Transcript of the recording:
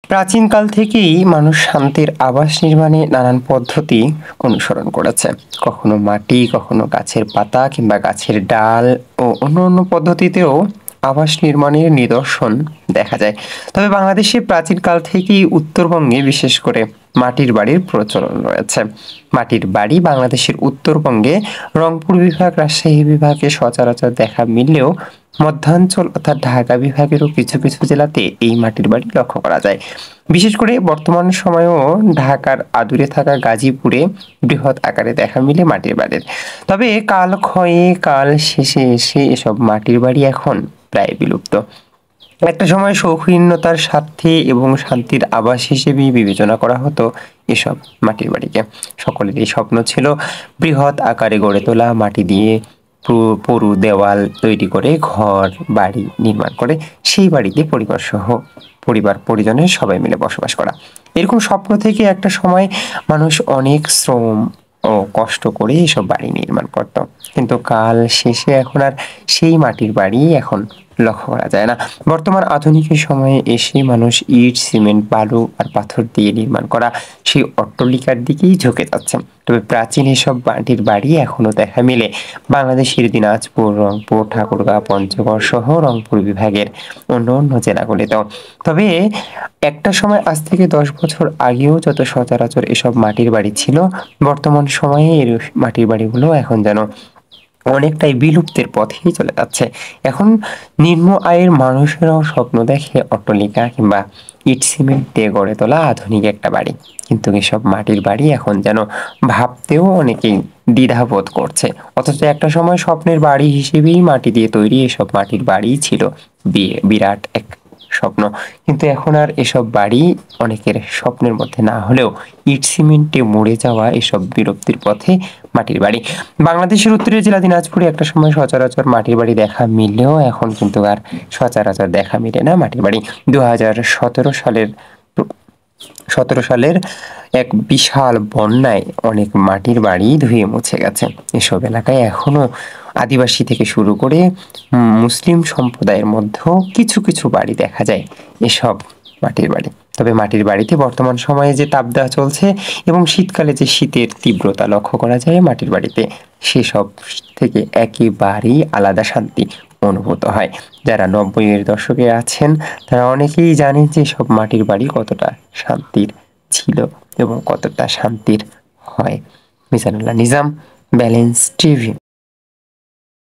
প্রাচীনকাল থেকেই মানুষ শান্তির আবাস নির্মাণে নানান পদ্ধতি অনুসরণ করেছে। কখনো মাটি, কখনো গাছের পাতা কিংবা গাছের ডাল ও অন্য অন্য পদ্ধতিতেও আবাস নির্মাণের নিদর্শন দেখা যায়। তবে বাংলাদেশে প্রাচীনকাল থেকেই উত্তরবঙ্গে বিশেষ করে মাটির বাড়ির প্রচলন রয়েছে। মাটির বাড়ি বাংলাদেশের উত্তরবঙ্গে রংপুর বিভাগ, রাজশাহী বিভাগে সচরাচর দেখা মিললেও মধ্যাঞ্চল অর্থাৎ ঢাকা বিভাগেরও কিছু কিছু জেলাতে এই মাটির বাড়ি লক্ষ্য করা যায়। বিশেষ করে বর্তমান সময়েও ঢাকার আদুরে থাকা গাজীপুরে বৃহৎ আকারে দেখা মিলে মাটির বাড়ির। তবে কাল ক্ষয়ে কাল শেষে এসে এসব মাটির বাড়ি এখন প্রায় বিলুপ্ত। একটা সময় শৌখিনতার স্বার্থে এবং শান্তির আবাস হিসেবেই বিবেচনা করা হতো এসব মাটির বাড়িকে। সকলেরই স্বপ্ন ছিল বৃহৎ আকারে গড়ে তোলা, মাটি দিয়ে পুরু দেওয়াল তৈরি করে ঘর বাড়ি নির্মাণ করে সেই বাড়িতে পরিবার পরিজনের সবাই মিলে বসবাস করা। এরকম স্বপ্ন থেকে একটা সময় মানুষ অনেক শ্রম ও কষ্ট করে এসব বাড়ি নির্মাণ করত, কিন্তু কাল শেষে এখন আর সেই মাটির বাড়ি এখন লক্ষ্য করা যায় না। বর্তমান আধুনিকের সময়ে এসে মানুষ ইট, সিমেন্ট, বালু আর পাথর দিয়ে নির্মাণ করা সেই অট্টালিকার দিকেই ঝুঁকে যাচ্ছে। তবে প্রাচীন এসব মাটির বাড়ি এখনো দেখা মিলে বাংলাদেশের দিনাজপুর, রংপুর, ঠাকুরগাঁও, পঞ্চগড় সহ রংপুর বিভাগের অন্য অন্য জেলাগুলিতেও। তবে একটা সময় আজ থেকে 10 বছর আগেও যত সচরাচর এসব মাটির বাড়ি ছিল, বর্তমান সময়ে এর মাটির বাড়িগুলো এখন যেন অনেকটাই বিলুপ্তের পথেই চলে যাচ্ছে। এখন নিম্ন আয়ের মানুষেরাও স্বপ্ন দেখে অট্টালিকা কিংবা ইট সিমেন্ট দিয়ে গড়ে তোলা আধুনিক একটা বাড়ি, কিন্তু এসব মাটির বাড়ি এখন যেন ভাবতেও অনেকেই দ্বিধাবোধ করছে। অথচ একটা সময় স্বপ্নের বাড়ি হিসেবেই মাটি দিয়ে তৈরি এসব মাটির বাড়ি ছিল বিরাট এক স্বপ্ন। কিন্তু এখন আর এসব বাড়ি অনেকের স্বপ্নের মধ্যে না হলেও ইট সিমেন্টে মরে যাওয়া এসব বিলুপ্তির পথে মাটির বাড়ি। বাংলাদেশের উত্তরের জেলা দিনাজপুরে একটা সময় সচরাচর মাটির বাড়ি দেখা মিললেও এখন কিন্তু আর সচরাচর দেখা মিলে না মাটির বাড়ি। 2017 সালের এক বিশাল বন্যায় অনেক মাটির বাড়ি ধুয়ে মুছে গেছে। এসব এলাকায় এখনো আদিবাসী থেকে শুরু করে মুসলিম সম্প্রদায়ের মধ্যেও কিছু কিছু বাড়ি দেখা যায় এসব মাটির বাড়ি। তবে মাটির বাড়িতে বর্তমান সময়ে যে তাপদাহ চলছে এবং শীতকালে যে শীতের তীব্রতা লক্ষ্য করা যায় মাটির বাড়িতে, সেসব থেকে একেবারেই আলাদা শান্তি অনুভূত হয়। যারা 90-এর দশকে আছেন তারা অনেকেই জানেন যে সব মাটির বাড়ি কতটা শান্তির ছিল এবং কতটা শান্তির হয়। মিজানুল্লাহ নিজাম, ব্যালেন্স টিভি।